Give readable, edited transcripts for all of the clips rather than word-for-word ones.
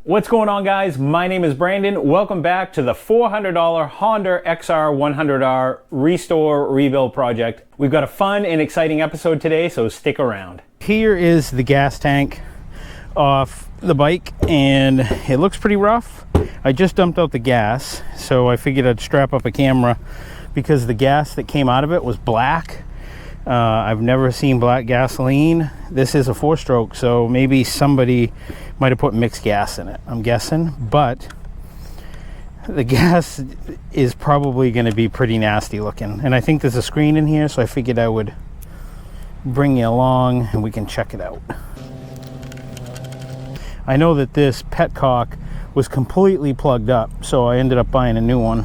What's going on, guys? My name is Brandon. Welcome back to the $400 Honda XR100r Restore Rebuild project. We've got a fun and exciting episode today, so stick around. Here is the gas tank off the bike, and it looks pretty rough. I just dumped out the gas, so I figured I'd strap up a camera because the gas that came out of it was black. I've never seen black gasoline. This is a 4-stroke, so maybe somebody might have put mixed gas in it, I'm guessing, but the gas is probably going to be pretty nasty looking. And I think there's a screen in here, so I figured I would bring you along and we can check it out. I know that this petcock was completely plugged up, so I ended up buying a new one.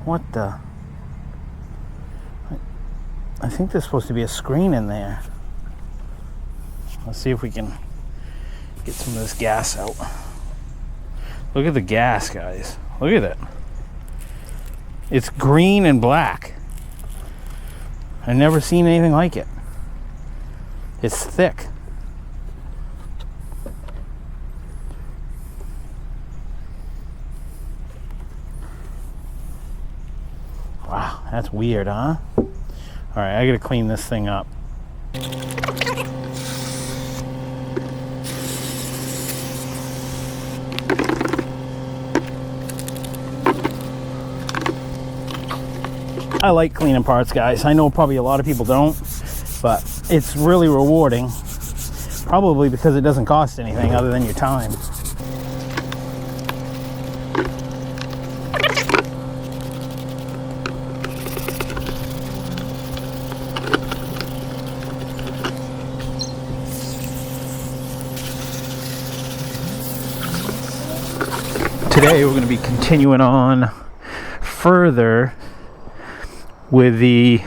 What the? I think there's supposed to be a screen in there. Let's see if we can get some of this gas out. Look at the gas, guys. Look at it. It's green and black. I've never seen anything like it. It's thick. Wow, that's weird, huh? All right, I gotta clean this thing up. I like cleaning parts, guys. I know probably a lot of people don't, but it's really rewarding. Probably because it doesn't cost anything other than your time. Today we're going to be continuing on further with the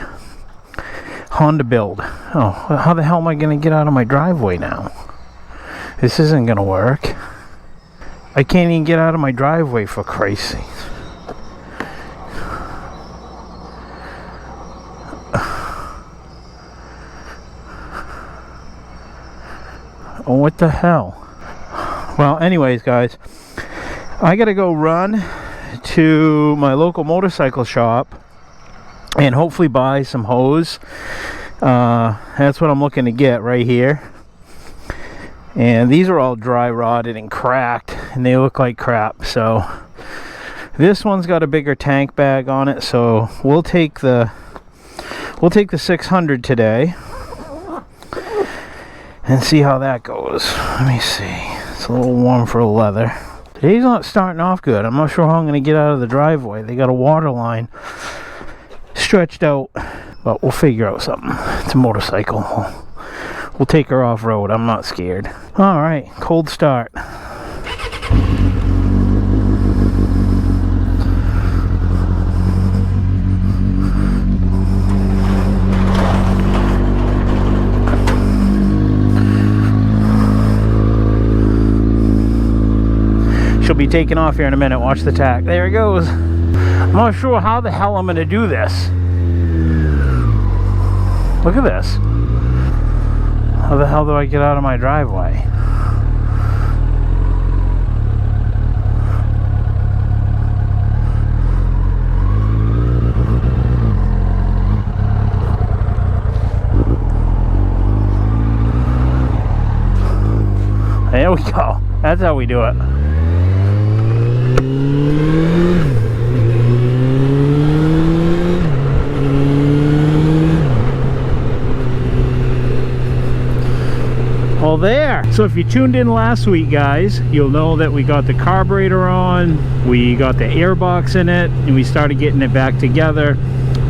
Honda build. Oh, how the hell am I going to get out of my driveway now? This isn't going to work. I can't even get out of my driveway, for Christ's sake. Oh, what the hell? Well, anyways, guys, I gotta go run to my local motorcycle shop and hopefully buy some hose. That's what I'm looking to get right here. And these are all dry rotted and cracked, and they look like crap. So this one's got a bigger tank bag on it, so we'll take the 600 today and see how that goes. Let me see. It's a little warm for leather. Today's not starting off good. I'm not sure how I'm going to get out of the driveway. They got a water line stretched out, but we'll figure out something. It's a motorcycle. We'll take her off-road. I'm not scared. All right, cold start. She'll be taking off here in a minute. Watch the tack. There it goes. I'm not sure how the hell I'm going to do this. Look at this. How the hell do I get out of my driveway? There we go. That's how we do it. Well, there. So if you tuned in last week, guys, you'll know that we got the carburetor on, we got the airbox in it, and we started getting it back together.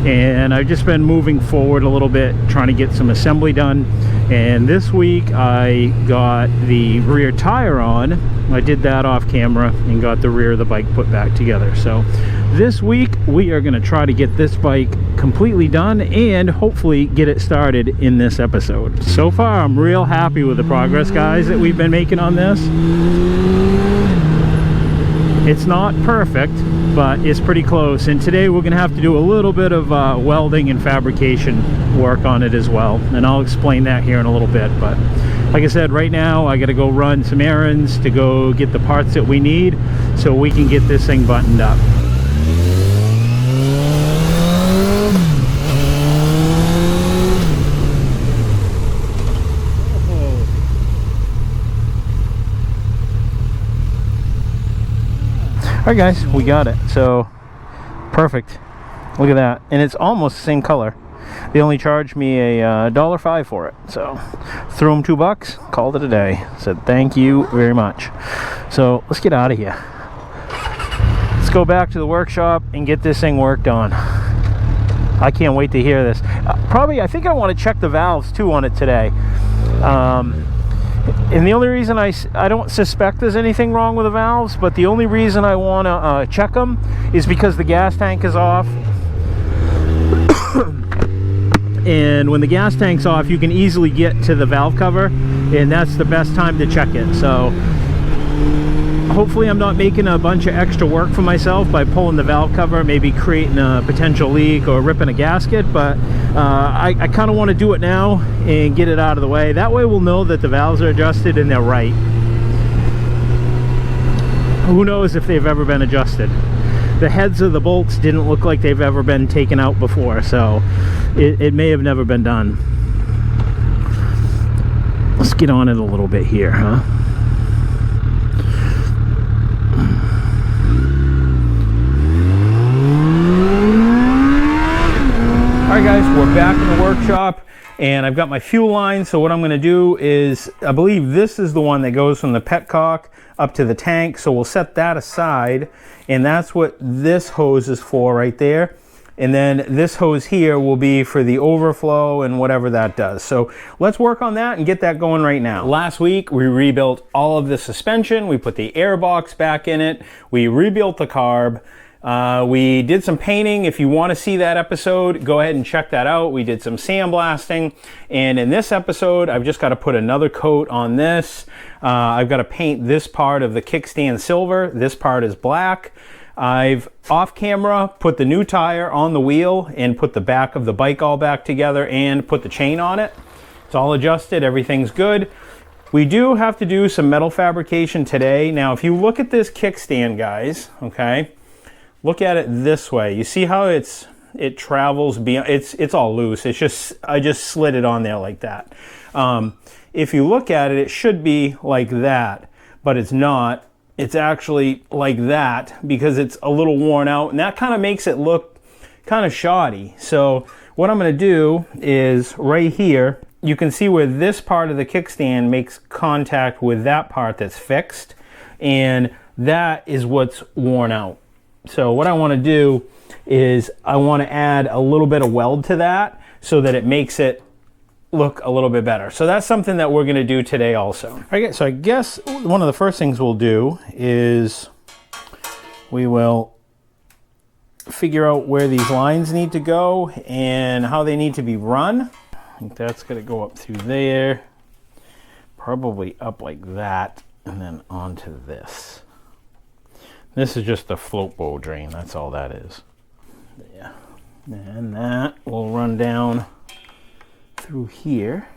And I've just been moving forward a little bit, trying to get some assembly done. And this week I got the rear tire on. I did that off camera and got the rear of the bike put back together. So this week we are going to try to get this bike completely done and hopefully get it started in this episode. So far I'm real happy with the progress, guys, that we've been making on this. It's not perfect, but it's pretty close. And today we're gonna have to do a little bit of welding and fabrication work on it as well, and I'll explain that here in a little bit. But like I said, right now I gotta go run some errands to go get the parts that we need so we can get this thing buttoned up. Alright guys, we got it. So perfect. Look at that. And it's almost the same color. They only charged me a $1.05 for it. So threw them $2, called it a day. Said thank you very much. So let's get out of here. Let's go back to the workshop and get this thing worked on. I can't wait to hear this. I think I want to check the valves too on it today. And the only reason I don't suspect there's anything wrong with the valves, but the only reason I want to check them is because the gas tank is off. And when the gas tank's off, you can easily get to the valve cover, and that's the best time to check it. So hopefully I'm not making a bunch of extra work for myself by pulling the valve cover, maybe creating a potential leak or ripping a gasket, but I kind of want to do it now and get it out of the way. That way we'll know that the valves are adjusted and they're right. Who knows if they've ever been adjusted. The heads of the bolts didn't look like they've ever been taken out before, so it may have never been done. Let's get on it a little bit here, huh? Alright guys, we're back in the workshop and I've got my fuel line. So what I'm going to do is, I believe this is the one that goes from the petcock up to the tank. So we'll set that aside, and that's what this hose is for right there. And then this hose here will be for the overflow and whatever that does. So let's work on that and get that going right now. Last week we rebuilt all of the suspension. We put the air box back in it. We rebuilt the carb. We did some painting. If you want to see that episode, go ahead and check that out. We did some sandblasting, and in this episode I've just got to put another coat on this. I've got to paint this part of the kickstand silver. This part is black. I've off camera put the new tire on the wheel and put the back of the bike all back together and put the chain on it. It's all adjusted, everything's good. We do have to do some metal fabrication today. Now if you look at this kickstand, guys, okay, look at it this way. You see how it travels beyond, it's all loose. It's just, I just slid it on there like that. If you look at it, it should be like that, but it's not. It's actually like that because it's a little worn out, and that kind of makes it look kind of shoddy. So what I'm going to do is right here, you can see where this part of the kickstand makes contact with that part that's fixed, and that is what's worn out. So what I want to do is I want to add a little bit of weld to that so that it makes it look a little bit better. So that's something that we're going to do today also. Okay, so I guess one of the first things we'll do is we will figure out where these lines need to go and how they need to be run. I think that's going to go up through there, probably up like that, and then onto this. This is just the float bow drain, that's all that is. Yeah. And that will run down through here,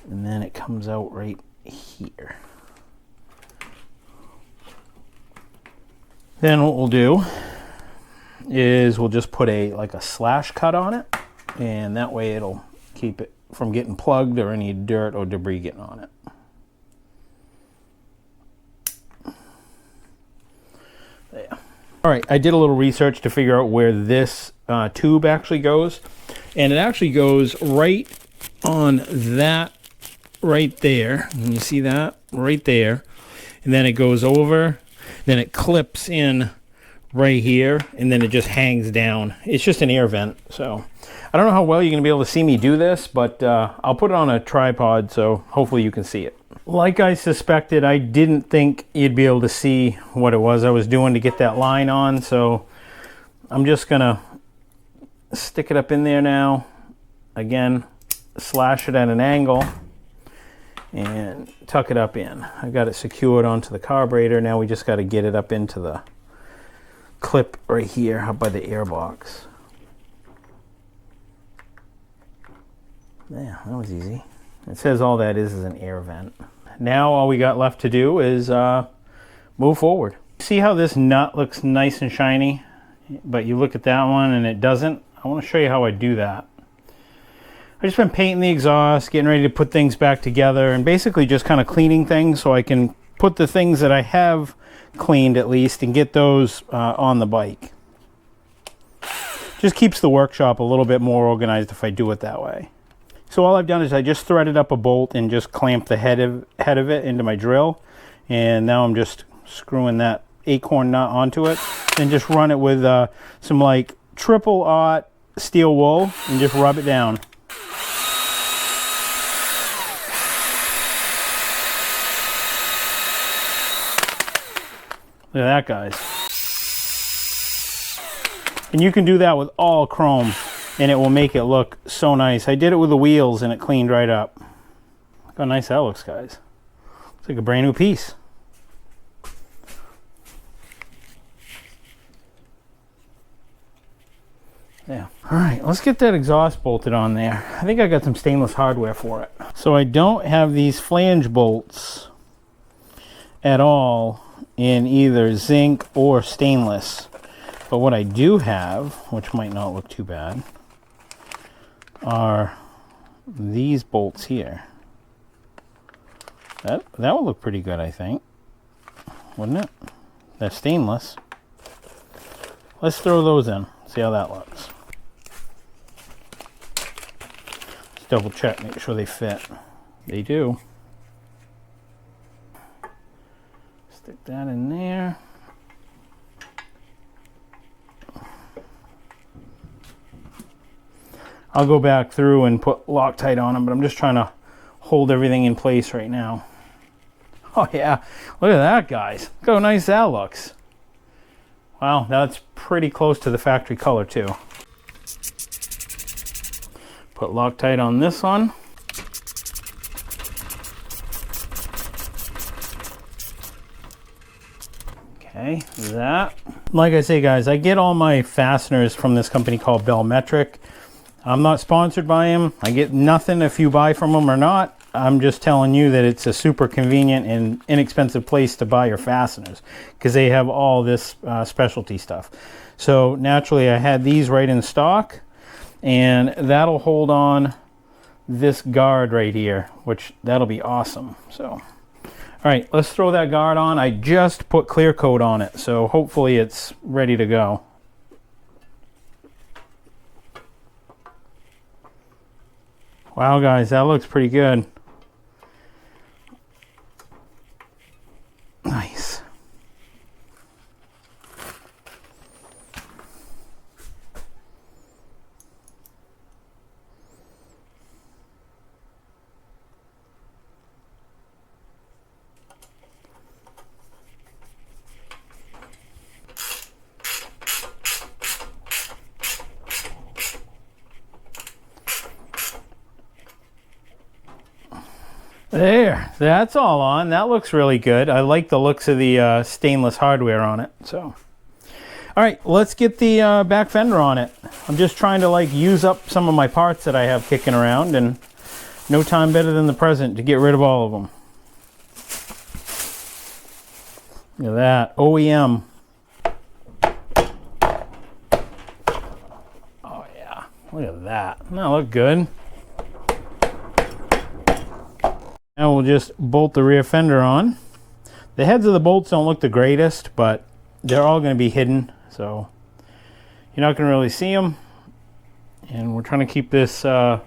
and then it comes out right here. Then what we'll do is we'll just put like a slash cut on it, and that way it'll keep it from getting plugged or any dirt or debris getting on it. There. All right, I did a little research to figure out where this tube actually goes, and it actually goes right on that right there. Can you see that? Right there. And then it goes over, then it clips in right here, and then it just hangs down. It's just an air vent, so I don't know how well you're going to be able to see me do this, but I'll put it on a tripod so hopefully you can see it. Like I suspected, I didn't think you'd be able to see what it was I was doing to get that line on, so I'm just going to stick it up in there now. Again, slash it at an angle, and tuck it up in. I got it secured onto the carburetor. Now we just got to get it up into the clip right here up by the air box. Yeah, that was easy. It says all that is an air vent. Now all we got left to do is move forward. See how this nut looks nice and shiny, but you look at that one and it doesn't? I want to show you how I do that. I've just been painting the exhaust, getting ready to put things back together, and basically just kind of cleaning things so I can put the things that I have cleaned at least and get those on the bike. Just keeps the workshop a little bit more organized if I do it that way. So all I've done is I just threaded up a bolt and just clamped the head of it into my drill, and now I'm just screwing that acorn nut onto it and just run it with some like triple-aught steel wool and just rub it down. Look at that, guys. And you can do that with all chrome and it will make it look so nice. I did it with the wheels and it cleaned right up. Look how nice that looks, guys. It's like a brand new piece. Yeah. All right, let's get that exhaust bolted on there. I think I got some stainless hardware for it. So I don't have these flange bolts at all in either zinc or stainless. But what I do have, which might not look too bad, are these bolts here. That would look pretty good, I think. Wouldn't it? They're stainless. Let's throw those in, see how that looks. Let's double check, make sure they fit. They do. Stick that in there. I'll go back through and put Loctite on them, but I'm just trying to hold everything in place right now. Oh yeah, look at that, guys. Look how nice that looks. Wow, that's pretty close to the factory color too. Put Loctite on this one. Okay, that. Like I say, guys, I get all my fasteners from this company called Bellmetric. I'm not sponsored by them. I get nothing if you buy from them or not. I'm just telling you that it's a super convenient and inexpensive place to buy your fasteners because they have all this specialty stuff. So naturally I had these right in stock, and that'll hold on this guard right here, which that'll be awesome. So all right, let's throw that guard on. I just put clear coat on it, so hopefully it's ready to go. Wow, guys, that looks pretty good. Nice. There, that's all on. That looks really good. I like the looks of the stainless hardware on it. So, all right, let's get the back fender on it. I'm just trying to like use up some of my parts that I have kicking around, and no time better than the present to get rid of all of them. Look at that, OEM. Oh yeah, look at that. That look good. Now we'll just bolt the rear fender on. The heads of the bolts don't look the greatest, but they're all going to be hidden, so you're not going to really see them. And we're trying to keep this, you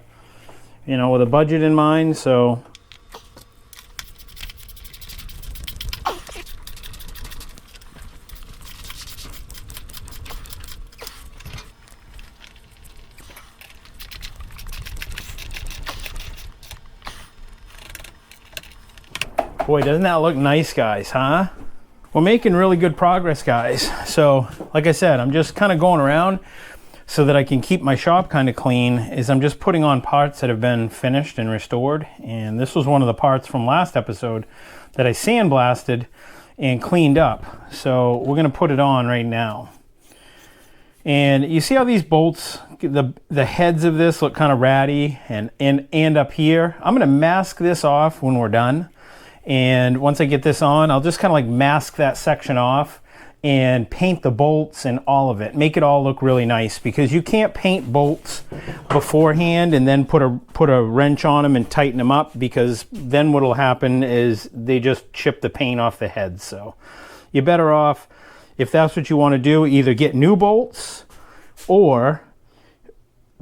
know, with a budget in mind, so boy, doesn't that look nice, guys, huh? We're making really good progress, guys. So, like I said, I'm just kind of going around. so that I can keep my shop kind of clean is I'm just putting on parts that have been finished and restored. And this was one of the parts from last episode that I sandblasted and cleaned up. So we're going to put it on right now. And you see how these bolts, the heads of this look kind of ratty and up here. I'm going to mask this off when we're done. And once I get this on, I'll just kind of like mask that section off and paint the bolts and all of it. Make it all look really nice, because you can't paint bolts beforehand and then put a wrench on them and tighten them up, because then what'll happen is they just chip the paint off the head. So you're better off, if that's what you want to do, either get new bolts or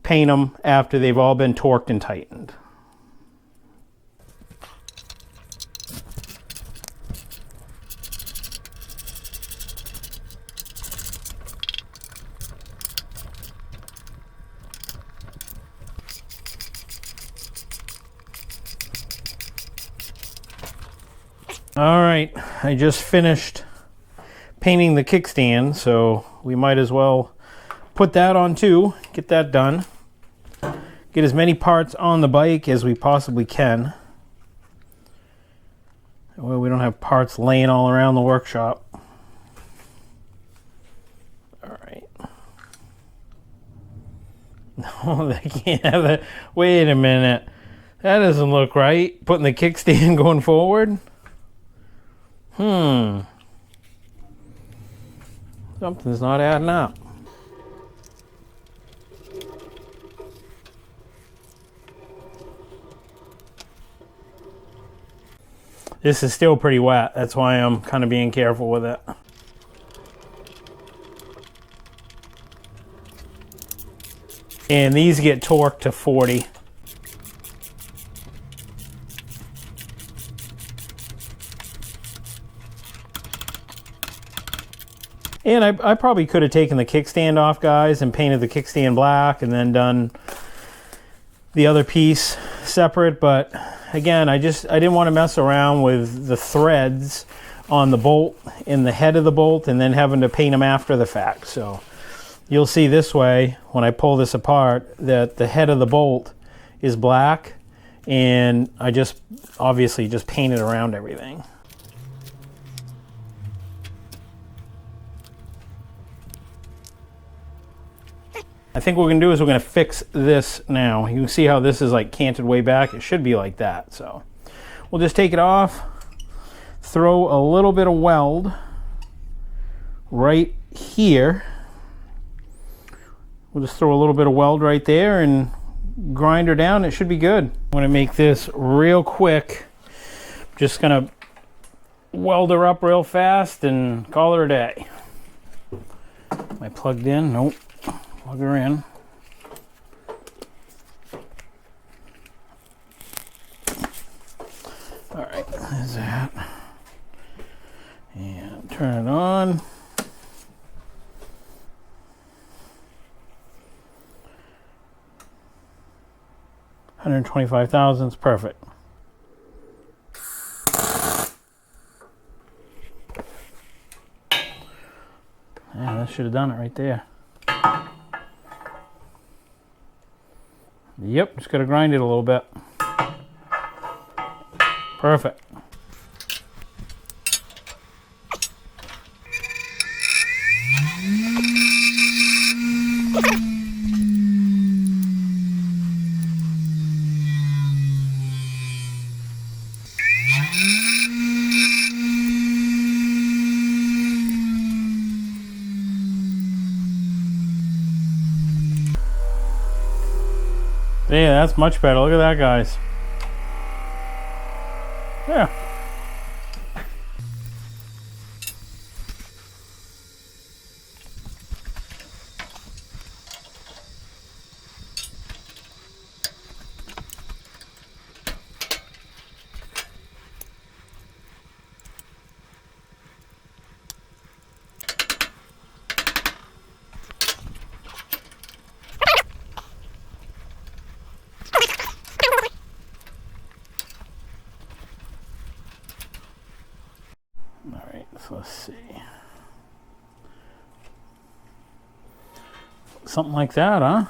paint them after they've all been torqued and tightened. All right, I just finished painting the kickstand, so we might as well put that on too, get that done. Get as many parts on the bike as we possibly can. That way we don't have parts laying all around the workshop. All right. No, they can't have it. Wait a minute. That doesn't look right. Putting the kickstand going forward. Something's not adding up. This is still pretty wet. That's why I'm kind of being careful with it. And these get torqued to 40. And I probably could have taken the kickstand off, guys, and painted the kickstand black and then done the other piece separate. But again, I didn't want to mess around with the threads on the bolt in the head of the bolt and then having to paint them after the fact. So you'll see this way when I pull this apart that the head of the bolt is black, and I just obviously just painted around everything. I think what we're going to do is we're going to fix this now. You can see how this is like canted way back. It should be like that. So we'll just take it off, throw a little bit of weld right here. We'll just throw a little bit of weld right there and grind her down. It should be good. I'm going to make this real quick. Just going to weld her up real fast and call her a day. Am I plugged in? Nope. Plug her in. All right, there's that. And turn it on. $125,000, perfect. Yeah, that should have done it right there. Yep, just got to grind it a little bit. Perfect. Yeah, that's much better. Look at that, guys. Yeah. Let's see. Something like that, huh?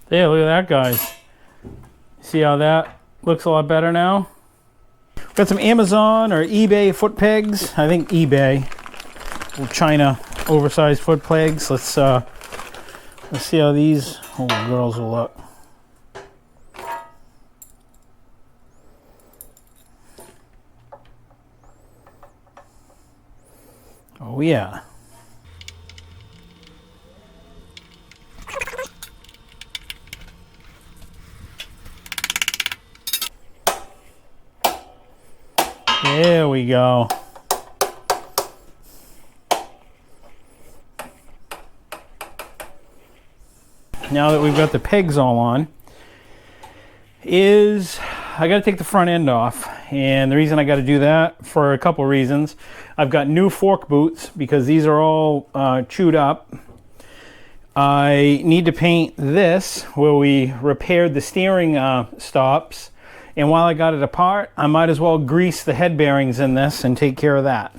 There, look at that, guys. See how that looks a lot better now? Got some Amazon or eBay foot pegs. I think eBay. Little China oversized foot pegs. Let's see how these old girls will look. Oh yeah. There we go. Now that we've got the pegs all on, I got to take the front end off. And the reason I got to do that, for a couple reasons. I've got new fork boots because these are all chewed up. I need to paint this where we repaired the steering stops. And while I got it apart, I might as well grease the head bearings in this and take care of that.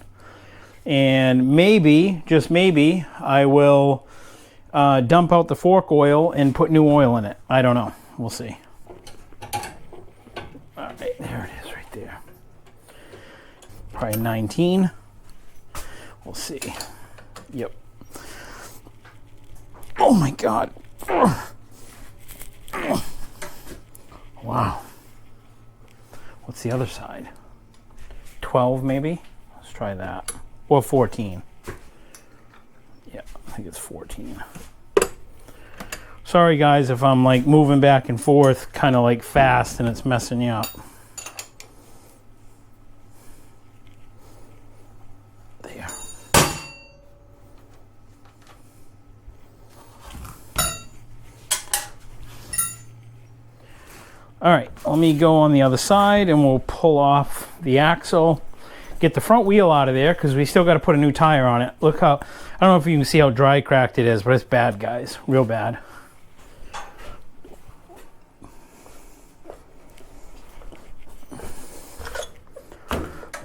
And maybe, just maybe, I will dump out the fork oil and put new oil in it. I don't know. We'll see. All right, there it is right there. Probably 19. We'll see. Yep. Oh my God. Wow. What's the other side? 12 maybe? Let's try that. Or 14. Yeah, I think it's 14. Sorry guys if I'm like moving back and forth kind of like fast and it's messing you up. There. All right, let me go on the other side and we'll pull off the axle, get the front wheel out of there because we still got to put a new tire on it. Look how, I don't know if you can see how dry cracked it is, but it's bad, guys, real bad.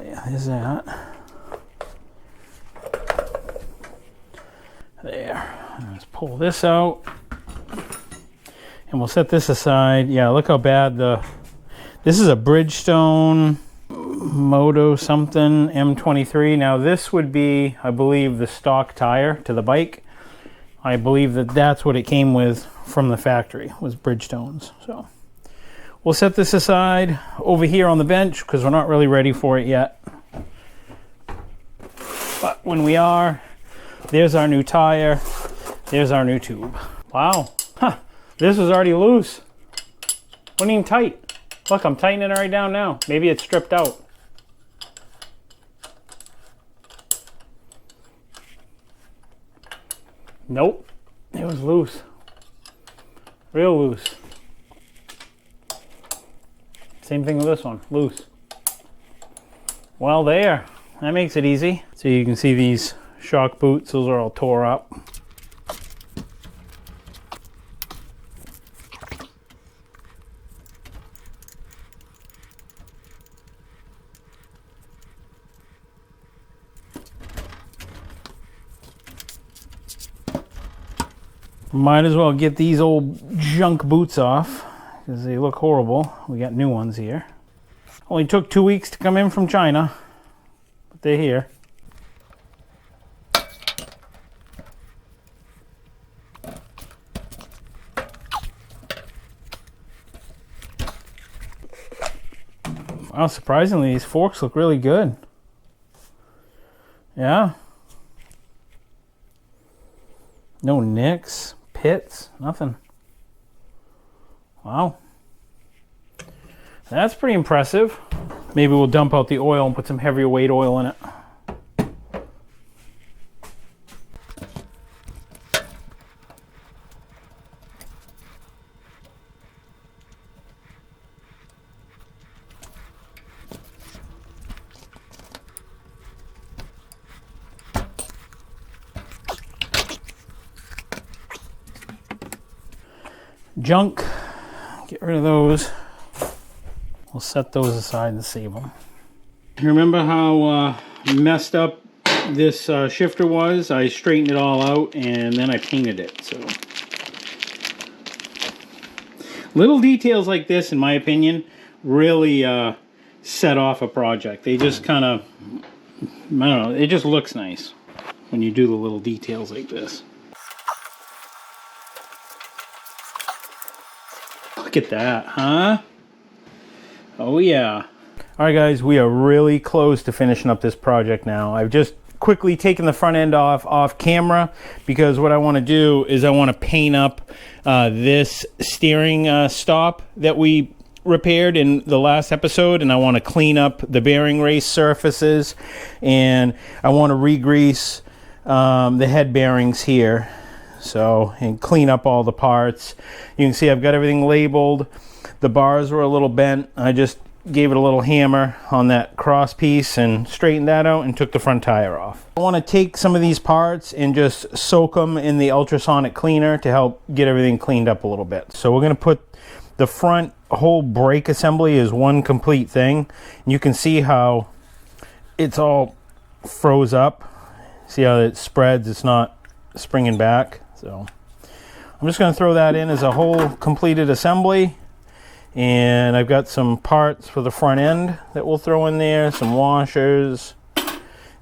Yeah, there's that. There, let's pull this out. And we'll set this aside. Yeah, look how bad this is a Bridgestone Moto something M23. Now this would be, I believe, the stock tire to the bike. I believe that that's what it came with from the factory, was Bridgestones. So we'll set this aside over here on the bench because we're not really ready for it yet. But when we are, there's our new tire. There's our new tube. Wow. Huh. This was already loose. Wasn't even tight. Look, I'm tightening it right down now. Maybe it's stripped out. Nope. It was loose. Real loose. Same thing with this one. Loose. Well, there. That makes it easy. So you can see these shock boots. Those are all tore up. Might as well get these old junk boots off because they look horrible. We got new ones here. Only took 2 weeks to come in from China, but they're here. Wow, surprisingly, these forks look really good. Yeah. No nicks, pits, nothing. Wow. That's pretty impressive. Maybe we'll dump out the oil and put some heavier weight oil in it. junk. Get rid of those. We'll set those aside and save them. Remember how messed up this shifter was? I straightened it all out and then I painted it. So little details like this, in my opinion, really set off a project. They just kind of, I don't know, it just looks nice when you do the little details like this. Look at that, huh? Oh yeah. Alright guys, we are really close to finishing up this project now. I've just quickly taken the front end off camera because what I want to do is I want to paint up this steering stop that we repaired in the last episode, and I want to clean up the bearing race surfaces, and I want to re-grease the head bearings here, so, and clean up all the parts. You can see I've got everything labeled. The bars were a little bent. I just gave it a little hammer on that cross piece and straightened that out and took the front tire off. I want to take some of these parts and just soak them in the ultrasonic cleaner to help get everything cleaned up a little bit. So we're going to put the front whole brake assembly is one complete thing. You can see how it's all froze up. See how it spreads? It's not springing back. So I'm just going to throw that in as a whole completed assembly. And I've got some parts for the front end that we'll throw in there, some washers.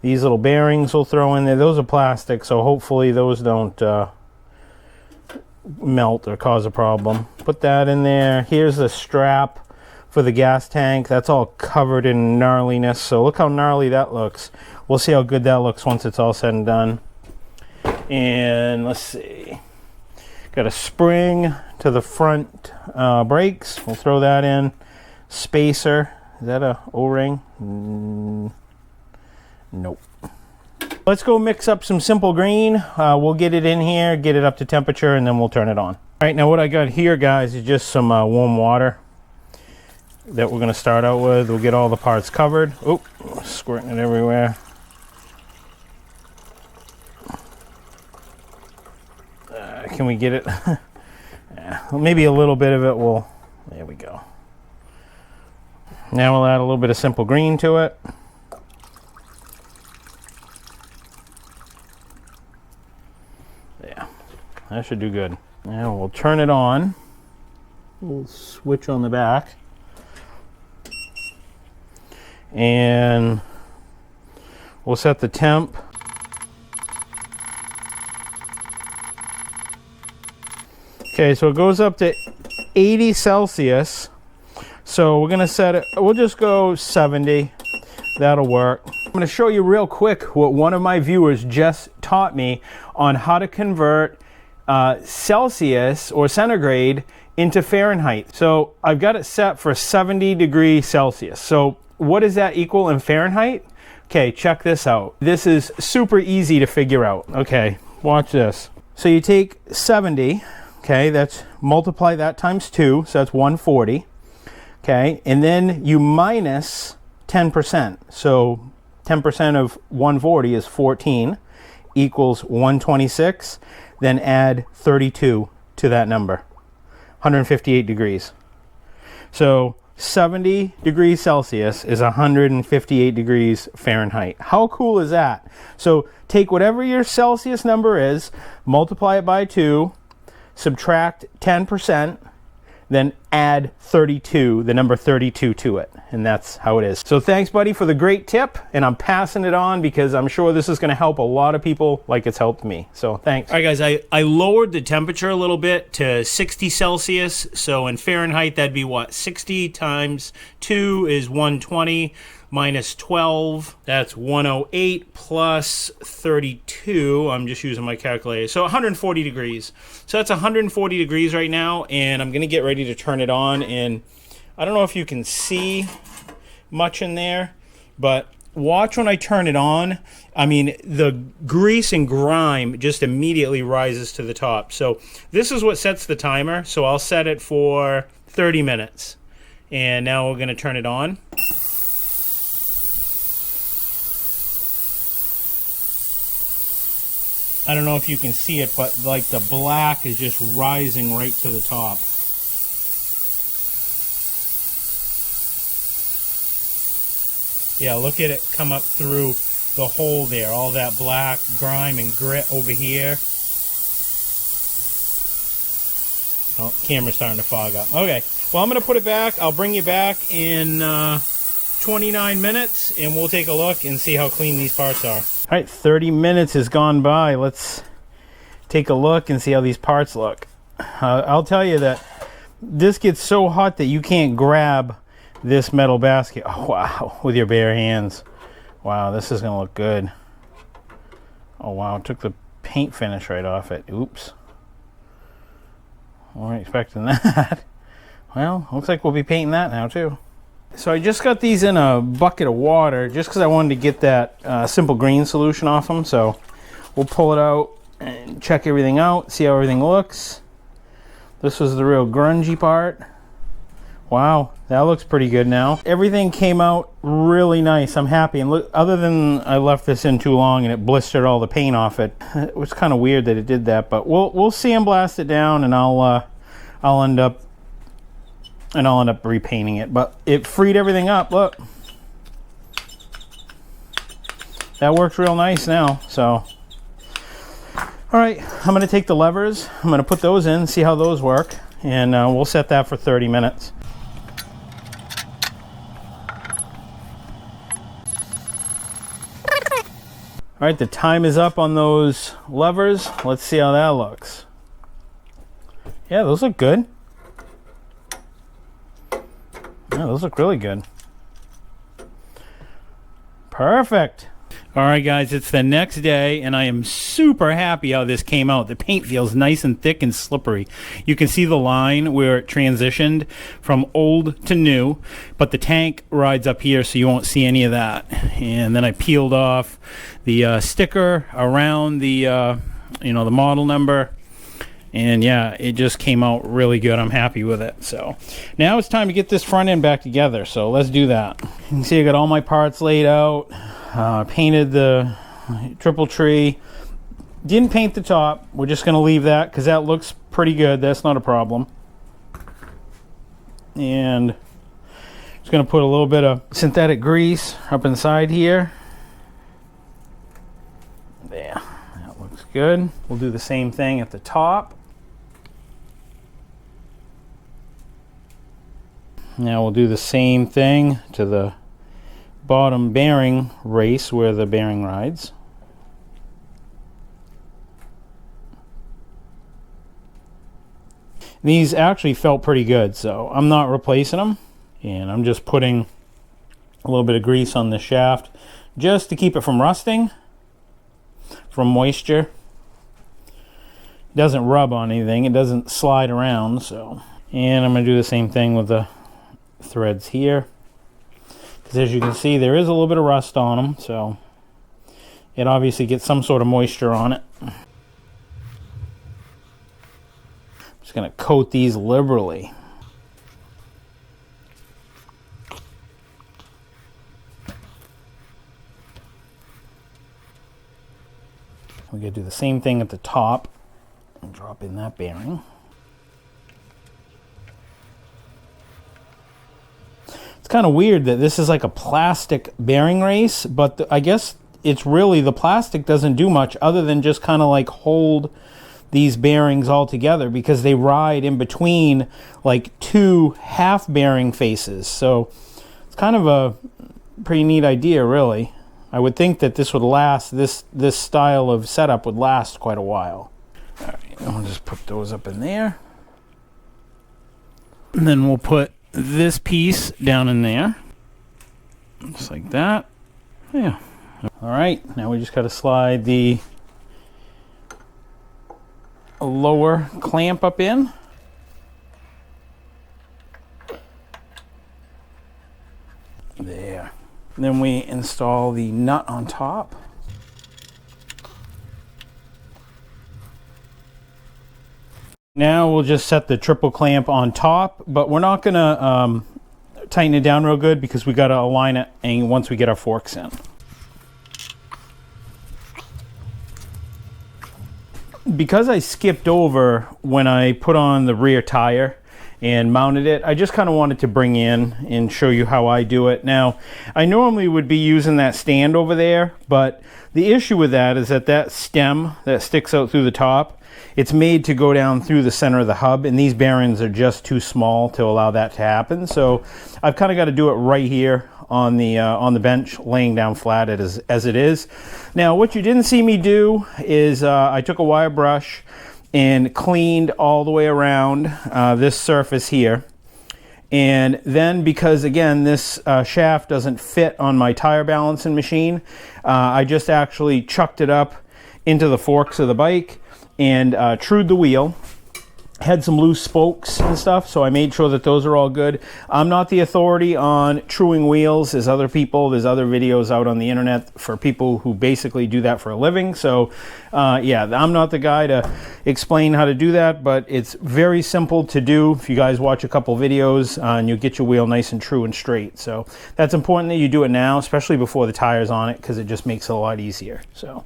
These little bearings we'll throw in there. Those are plastic, so hopefully those don't melt or cause a problem. Put that in there. Here's the strap for the gas tank. That's all covered in gnarliness, so look how gnarly that looks. We'll see how good that looks once it's all said and done. And let's see. Got a spring to the front brakes. We'll throw that in. Spacer. Is that a O-ring? Nope. Let's go mix up some simple green. We'll get it in here, get it up to temperature, and then we'll turn it on. All right, now what I got here, guys, is just some warm water that we're going to start out with. We'll get all the parts covered. Oh, squirting it everywhere. Can we get it? Yeah, maybe a little bit of it will. There we go. Now we'll add a little bit of simple green to it. Yeah, that should do good. Now we'll turn it on. We'll switch on the back. And we'll set the temp. Okay, so it goes up to 80 Celsius. So we're gonna set it, we'll just go 70. That'll work. I'm gonna show you real quick what one of my viewers just taught me on how to convert Celsius or centigrade into Fahrenheit. So I've got it set for 70 degrees Celsius. So what does that equal in Fahrenheit? Okay, check this out. This is super easy to figure out. Okay, watch this. So you take 70. Okay, that's multiply that times 2, so that's 140. Okay, and then you minus 10%. So 10% of 140 is 14, equals 126. Then add 32 to that number, 158 degrees. So 70 degrees Celsius is 158 degrees Fahrenheit. How cool is that? So take whatever your Celsius number is, multiply it by 2, subtract 10%, then add 32, the number 32 to it. And that's how it is. So thanks, buddy, for the great tip. And I'm passing it on because I'm sure this is going to help a lot of people like it's helped me. So thanks. All right, guys, I lowered the temperature a little bit to 60 Celsius. So in Fahrenheit, that'd be what? 60 times 2 is 120. Minus 12, that's 108, plus 32, I'm just using my calculator, so 140 degrees. So that's 140 degrees right now, and I'm going to get ready to turn it on, and I don't know if you can see much in there, but watch when I turn it on. I mean, the grease and grime just immediately rises to the top. So this is what sets the timer, so I'll set it for 30 minutes, and now we're going to turn it on. I don't know if you can see it, but like the black is just rising right to the top. Yeah, look at it come up through the hole there. All that black grime and grit over here. Oh, camera's starting to fog up. Okay, well, I'm going to put it back. I'll bring you back in 29 minutes, and we'll take a look and see how clean these parts are. All right, 30 minutes has gone by. Let's take a look and see how these parts look. I'll tell you that this gets so hot that you can't grab this metal basket. Oh, wow, with your bare hands. Wow, this is going to look good. Oh, wow, it took the paint finish right off it. Oops. Weren't expecting that. Well, looks like we'll be painting that now too. So I just got these in a bucket of water just because I wanted to get that simple green solution off them. So we'll pull it out and check everything out, see how everything looks. This was the real grungy part. Wow, that looks pretty good now. Everything came out really nice. I'm happy. And look, other than I left this in too long and it blistered all the paint off it. It was kind of weird that it did that, but we'll sandblast it down, and I'll end up repainting it. But it freed everything up. Look, that works real nice now. So, all right, I'm gonna take the levers. I'm gonna put those in, see how those work, and we'll set that for 30 minutes. All right, the time is up on those levers. Let's see how that looks. Yeah, those look good. Yeah, those look really good. Perfect. All right, guys, it's the next day, and I am super happy how this came out. The paint feels nice and thick and slippery. You can see the line where it transitioned from old to new, but the tank rides up here, so you won't see any of that. And then I peeled off the sticker around the, the model number. And yeah, it just came out really good. I'm happy with it. So now it's time to get this front end back together. So let's do that. You can see I got all my parts laid out. Painted the triple tree. Didn't paint the top. We're just going to leave that because that looks pretty good. That's not a problem. And just going to put a little bit of synthetic grease up inside here. There. That looks good. We'll do the same thing at the top. Now we'll do the same thing to the bottom bearing race where the bearing rides. These actually felt pretty good, so I'm not replacing them, and I'm just putting a little bit of grease on the shaft just to keep it from rusting, from moisture. It doesn't rub on anything, it doesn't slide around. So, and I'm going to do the same thing with the threads here. As you can see, there is a little bit of rust on them, so it obviously gets some sort of moisture on it. I'm just going to coat these liberally. We're going to do the same thing at the top and drop in that bearing. It's kind of weird that this is like a plastic bearing race, but I guess it's really, the plastic doesn't do much other than just kind of like hold these bearings all together because they ride in between like two half bearing faces. So it's kind of a pretty neat idea, really. I would think that this would last, this style of setup would last quite a while. All right, I'll just put those up in there. And then we'll put this piece down in there, just like that. Yeah. All right, now we just got to slide the lower clamp up in. There. Then we install the nut on top. Now we'll just set the triple clamp on top, but we're not going to tighten it down real good because we got to align it and once we get our forks in. because I skipped over when I put on the rear tire and mounted it, I just kind of wanted to bring in and show you how I do it. Now, I normally would be using that stand over there, but the issue with that is that that stem that sticks out through the top, it's made to go down through the center of the hub, and these bearings are just too small to allow that to happen. So I've kind of got to do it right here on the bench, laying down flat as it is. Now, what you didn't see me do is I took a wire brush and cleaned all the way around this surface here. And then, because again, this shaft doesn't fit on my tire balancing machine, I just actually chucked it up into the forks of the bike and trued the wheel. Had some loose spokes and stuff, so I made sure that those are all good. I'm not the authority on truing wheels. There's other people, there's other videos out on the internet for people who basically do that for a living. So yeah, I'm not the guy to explain how to do that, but it's very simple to do. If you guys watch a couple videos, and you'll get your wheel nice and true and straight. So that's important that you do it now, especially before the tire's on it, because it just makes it a lot easier. So.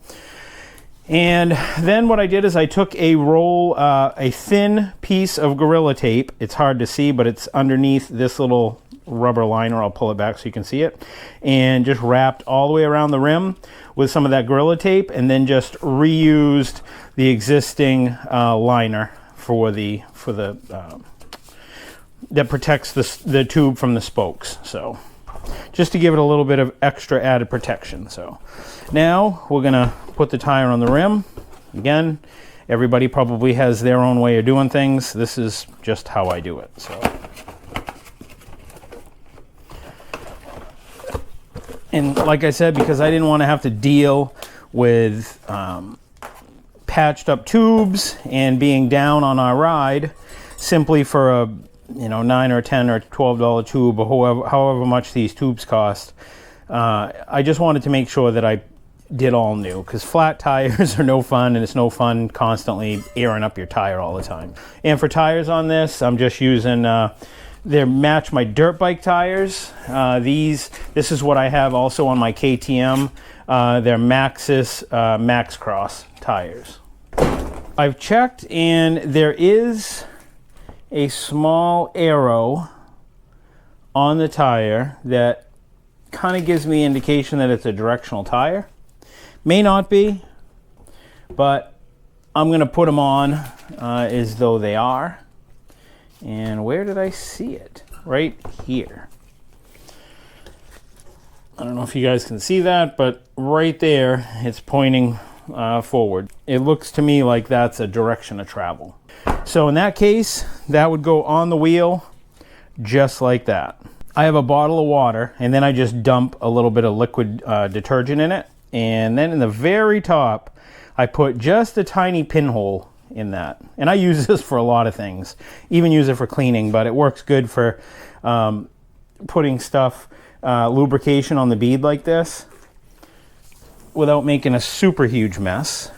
And then what I did is I took a roll, a thin piece of Gorilla Tape. It's hard to see, but it's underneath this little rubber liner. I'll pull it back so you can see it. And just wrapped all the way around the rim with some of that Gorilla Tape, and then just reused the existing liner for the that protects the tube from the spokes. So just to give it a little bit of extra added protection. So now we're gonna put the tire on the rim. Again, everybody probably has their own way of doing things. This is just how I do it. So, and like I said, because I didn't want to have to deal with patched up tubes and being down on our ride simply for a $9 or $10 or $12 tube, or however much these tubes cost, I just wanted to make sure that I did all new, because flat tires are no fun, and it's no fun constantly airing up your tire all the time. And for tires on this, I'm just using they match my dirt bike tires. This is what I have also on my KTM. They're Maxxis Max Cross tires. I've checked, and there is a small arrow on the tire that kind of gives me indication that it's a directional tire. May not be, but I'm going to put them on as though they are. And where did I see it? Right here. I don't know if you guys can see that, but right there, it's pointing forward. It looks to me like that's a direction of travel. So in that case, that would go on the wheel just like that. I have a bottle of water, and then I just dump a little bit of liquid detergent in it. And then in the very top, I put just a tiny pinhole in that. And I use this for a lot of things. Even use it for cleaning, but it works good for putting stuff, lubrication on the bead like this without making a super huge mess.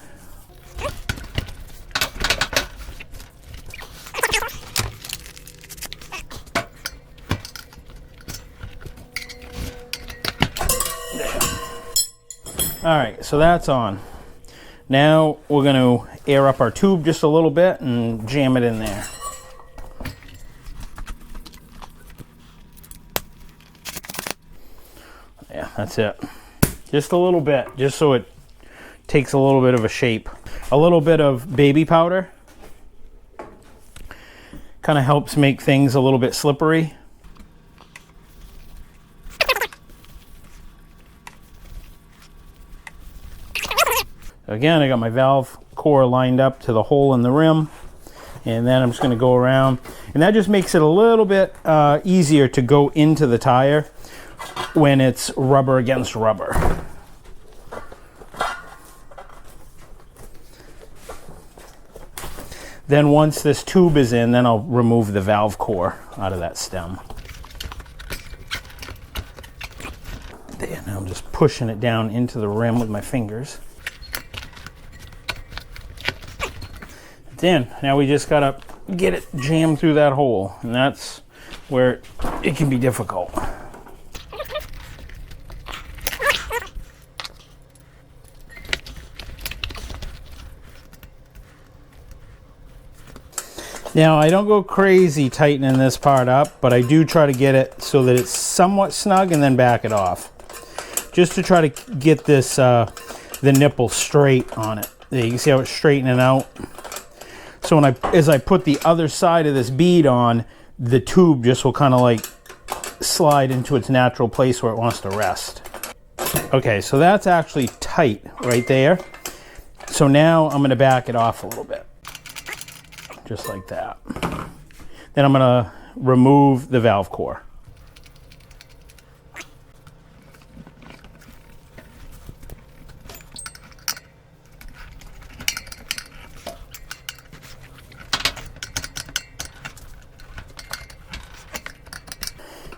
All right, so that's on. Now we're going to air up our tube just a little bit and jam it in there. Yeah, that's it. Just a little bit, just so it takes a little bit of a shape. A little bit of baby powder kind of helps make things a little bit slippery. Again, I got my valve core lined up to the hole in the rim, and then I'm just going to go around, and that just makes it a little bit easier to go into the tire when it's rubber against rubber. Then once this tube is in, then I'll remove the valve core out of that stem. There, now I'm just pushing it down into the rim with my fingers. In. Now we just gotta get it jammed through that hole, and that's where it can be difficult. Now, I don't go crazy tightening this part up, but I do try to get it so that it's somewhat snug and then back it off. Just to try to get this, the nipple straight on it. There, you can see how it's straightening out. So as I put the other side of this bead on, the tube just will kind of like slide into its natural place where it wants to rest. Okay, so that's actually tight right there. So now I'm going to back it off a little bit. Just like that. Then I'm going to remove the valve core.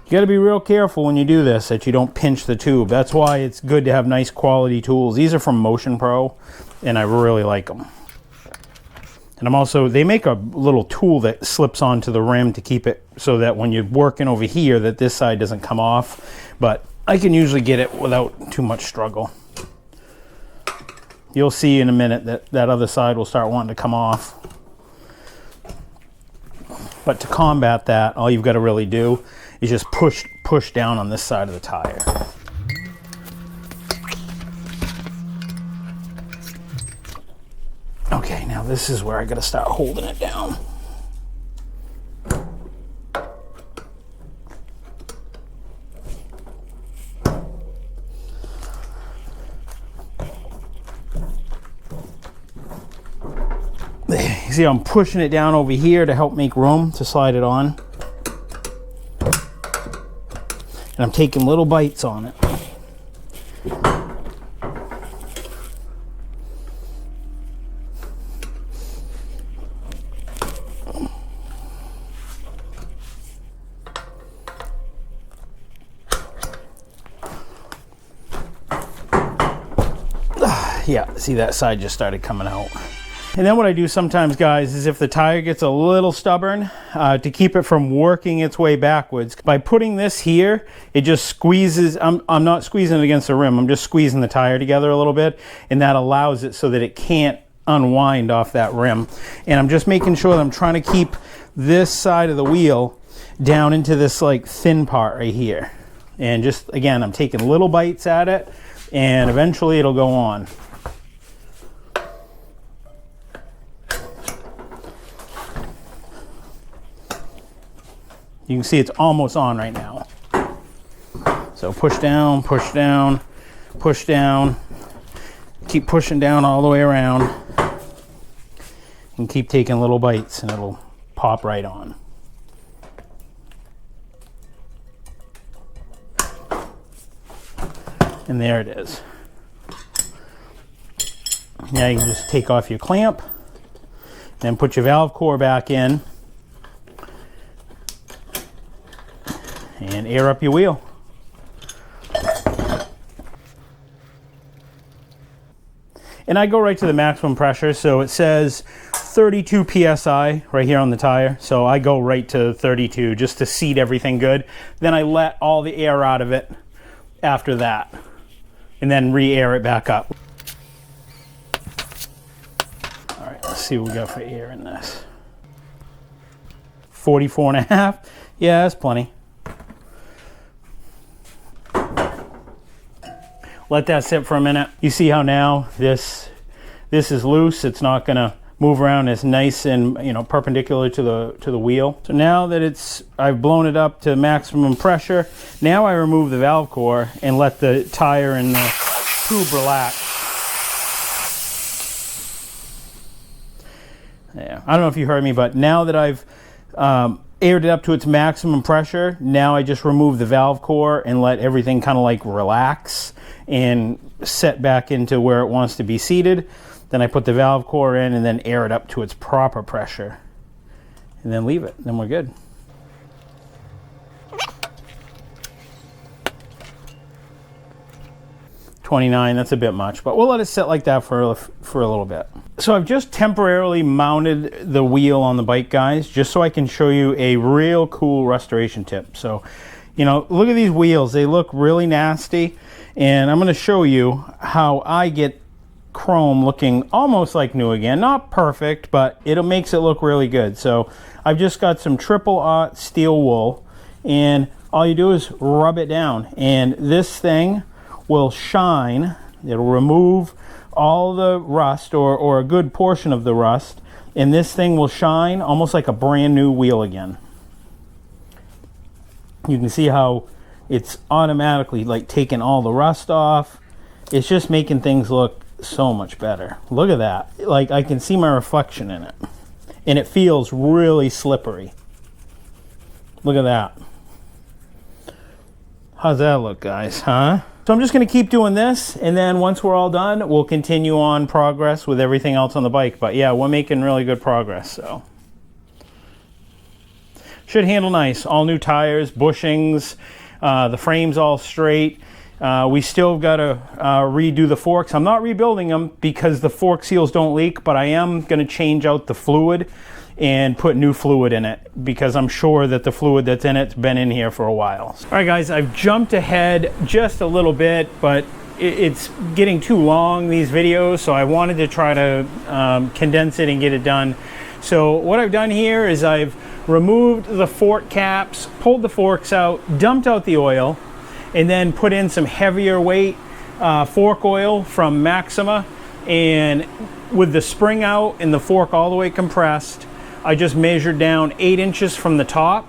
You got to be real careful when you do this that you don't pinch the tube. That's why it's good to have nice quality tools. These are from Motion Pro, and I really like them. And they make a little tool that slips onto the rim to keep it so that when you're working over here that this side doesn't come off. But I can usually get it without too much struggle. You'll see in a minute that that other side will start wanting to come off. But to combat that, all you've got to really do is just push down on this side of the tire. Okay, now this is where I got to start holding it down. You see, I'm pushing it down over here to help make room to slide it on. And I'm taking little bites on it. Yeah, see, that side just started coming out. And then what I do sometimes, guys, is if the tire gets a little stubborn, to keep it from working its way backwards, by putting this here, it just squeezes. I'm not squeezing it against the rim, I'm just squeezing the tire together a little bit, and that allows it so that it can't unwind off that rim. And I'm just making sure that I'm trying to keep this side of the wheel down into this like thin part right here. And just, again, I'm taking little bites at it, and eventually it'll go on. You can see it's almost on right now. So push down, push down, push down. Keep pushing down all the way around. And keep taking little bites and it'll pop right on. And there it is. Now you can just take off your clamp, then put your valve core back in, and air up your wheel. And I go right to the maximum pressure, so it says 32 psi right here on the tire, so I go right to 32 just to seat everything good. Then I let all the air out of it after that, and then re-air it back up. All right, let's see what we got for air in this. 44.5, yeah, that's plenty. Let that sit for a minute. You see how now this is loose. It's not gonna move around. It's nice and, you know, perpendicular to the wheel. So now that I've blown it up to maximum pressure, now I remove the valve core and let the tire and the tube relax. Yeah, I don't know if you heard me, but now that I've aired it up to its maximum pressure, now I just remove the valve core and let everything kind of like relax and set back into where it wants to be seated. Then I put the valve core in and then air it up to its proper pressure and then leave it. Then we're good. $29, that's a bit much, but we'll let it sit like that for a little bit. So I've just temporarily mounted the wheel on the bike, guys, just so I can show you a real cool restoration tip. So, you know, look at these wheels. They look really nasty, and I'm going to show you how I get chrome looking almost like new again. Not perfect, but it makes it look really good. So I've just got some triple aught steel wool, and all you do is rub it down, and this thing will shine. It'll remove all the rust, or a good portion of the rust, and this thing will shine almost like a brand new wheel again. You can see how it's automatically like taking all the rust off. It's just making things look so much better. Look at that. Like, I can see my reflection in it, and it feels really slippery. Look at that. How's that look, guys, huh? So I'm just going to keep doing this, and then once we're all done, we'll continue on progress with everything else on the bike. But yeah, we're making really good progress, so. Should handle nice. All new tires, bushings, the frame's all straight. We still got to redo the forks. I'm not rebuilding them because the fork seals don't leak, but I am going to change out the fluid and put new fluid in it, because I'm sure that the fluid that's in it's been in here for a while. All right, guys, I've jumped ahead just a little bit, but it's getting too long, these videos, so I wanted to try to condense it and get it done. So what I've done here is I've removed the fork caps, pulled the forks out, dumped out the oil, and then put in some heavier weight fork oil from Maxima, and with the spring out and the fork all the way compressed, I just measured down 8 inches from the top,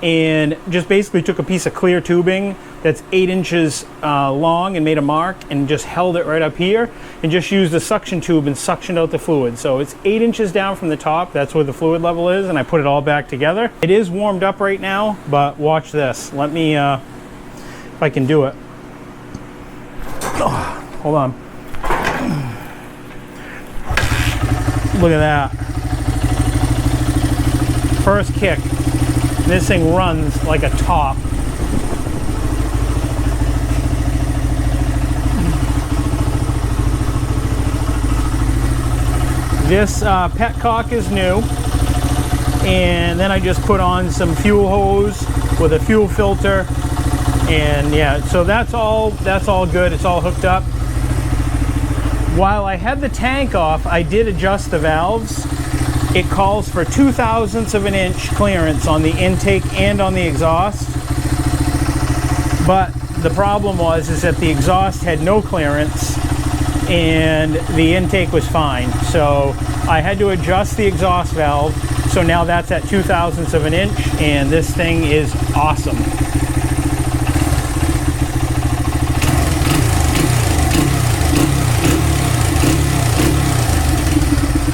and just basically took a piece of clear tubing that's 8 inches long and made a mark, and just held it right up here, and just used the suction tube and suctioned out the fluid. So it's 8 inches down from the top. That's where the fluid level is, and I put it all back together. It is warmed up right now, but watch this. Let me, if I can do it. Oh, hold on. Look at that. First kick. This thing runs like a top. This petcock is new, and then I just put on some fuel hose with a fuel filter, and yeah, so that's all good. It's all hooked up. While I had the tank off, I did adjust the valves. It calls for 0.02 of an inch clearance on the intake and on the exhaust, but the problem is that the exhaust had no clearance and the intake was fine. So I had to adjust the exhaust valve, so now that's at 0.02 of an inch, and this thing is awesome.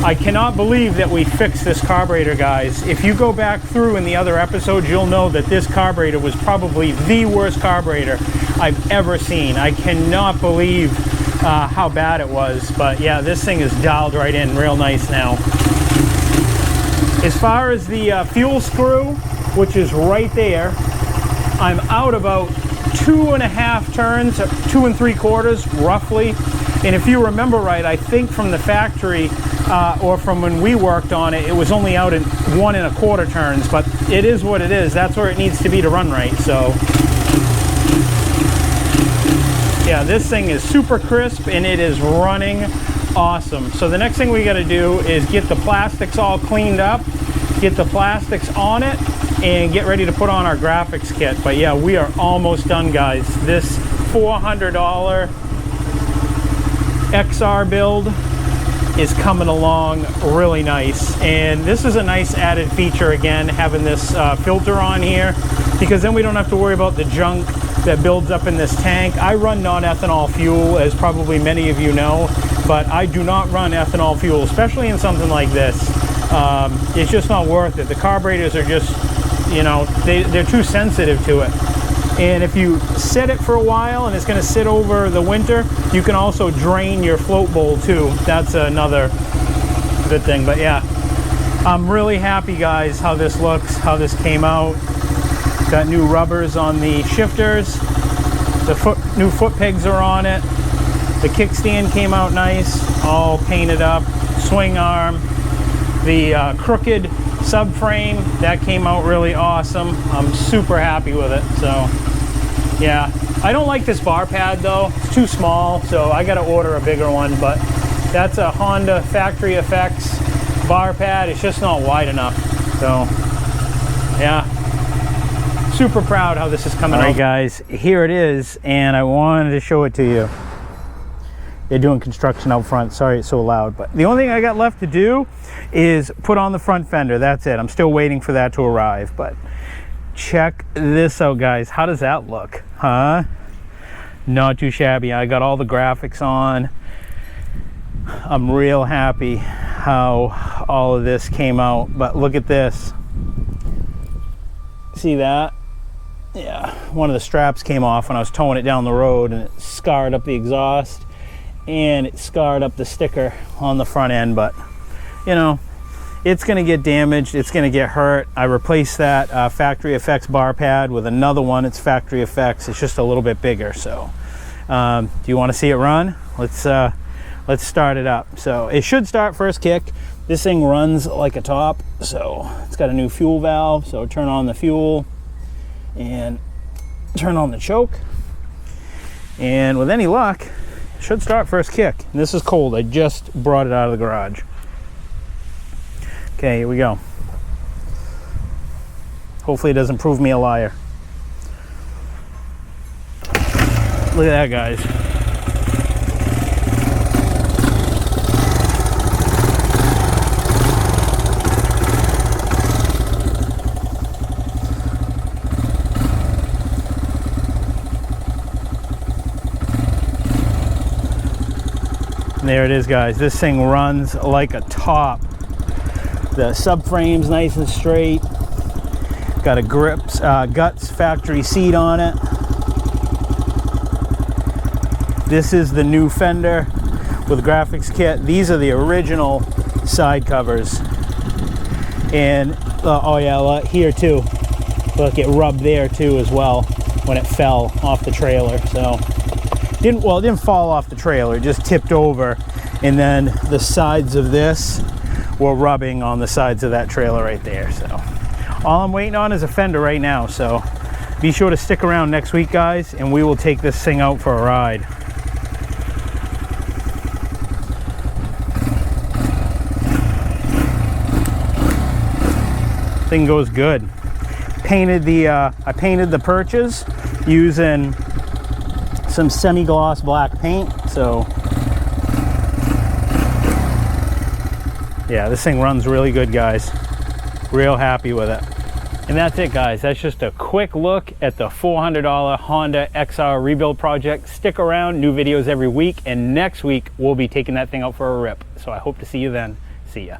I cannot believe that we fixed this carburetor, guys. If you go back through in the other episodes, you'll know that this carburetor was probably the worst carburetor I've ever seen. I cannot believe how bad it was, but yeah, this thing is dialed right in real nice now. As far as the fuel screw, which is right there, I'm out about 2.5 turns, 2 3/4 roughly. And if you remember right, I think from the factory or from when we worked on it, it was only out in 1 1/4 turns, but it is what it is. That's where it needs to be to run right. So yeah, this thing is super crisp and it is running awesome. So the next thing we got to do is get the plastics all cleaned up, get the plastics on it, and get ready to put on our graphics kit. But yeah, we are almost done, guys. This $400 XR build is coming along really nice, and this is a nice added feature, again, having this filter on here, because then we don't have to worry about the junk that builds up in this tank. I run non-ethanol fuel, as probably many of you know, but I do not run ethanol fuel, especially in something like this. It's just not worth it. The carburetors are just, you know, they're too sensitive to it. And if you set it for a while and it's going to sit over the winter, you can also drain your float bowl too. That's another good thing. But yeah, I'm really happy, guys, how this looks, how this came out. Got new rubbers on the shifters. The new foot pegs are on it. The kickstand came out nice, all painted up. Swing arm. The crooked subframe, that came out really awesome. I'm super happy with it. So yeah, I don't like this bar pad though. It's too small, so I gotta order a bigger one, but that's a Honda Factory Effects bar pad. It's just not wide enough. So yeah, super proud how this is coming out. All right guys, here it is, and I wanted to show it to you. They're doing construction out front. Sorry it's so loud, but the only thing I got left to do is put on the front fender. That's it. I'm still waiting for that to arrive, but check this out guys. How does that look? Huh? Not too shabby. I got all the graphics on. I'm real happy how all of this came out, but look at this. See that? Yeah, one of the straps came off when I was towing it down the road, and it scarred up the exhaust and it scarred up the sticker on the front end. But you know, it's gonna get damaged, it's gonna get hurt. I replaced that Factory Effects bar pad with another one. It's Factory Effects, it's just a little bit bigger. So do you want to see it run? Let's start it up. So it should start first kick. This thing runs like a top, so it's got a new fuel valve. So turn on the fuel and turn on the choke, and with any luck it should start first kick. And this is cold. I just brought it out of the garage. Okay, here we go. Hopefully it doesn't prove me a liar. Look at that guys. There it is guys. This thing runs like a top. The subframe's nice and straight. Got a Guts factory seat on it. This is the new fender with graphics kit. These are the original side covers. And oh yeah, look here too. Look, it rubbed there too as well when it fell off the trailer. So it didn't fall off the trailer, it just tipped over, and then the sides of this were rubbing on the sides of that trailer right there. So all I'm waiting on is a fender right now. So be sure to stick around next week guys, and we will take this thing out for a ride. Thing goes good. I painted the perches using some semi-gloss black paint. So yeah, this thing runs really good guys. Real happy with it. And that's it guys. That's just a quick look at the $400 Honda XR Rebuild project. Stick around, new videos every week, and next week we'll be taking that thing out for a rip. So I hope to see you then. See ya.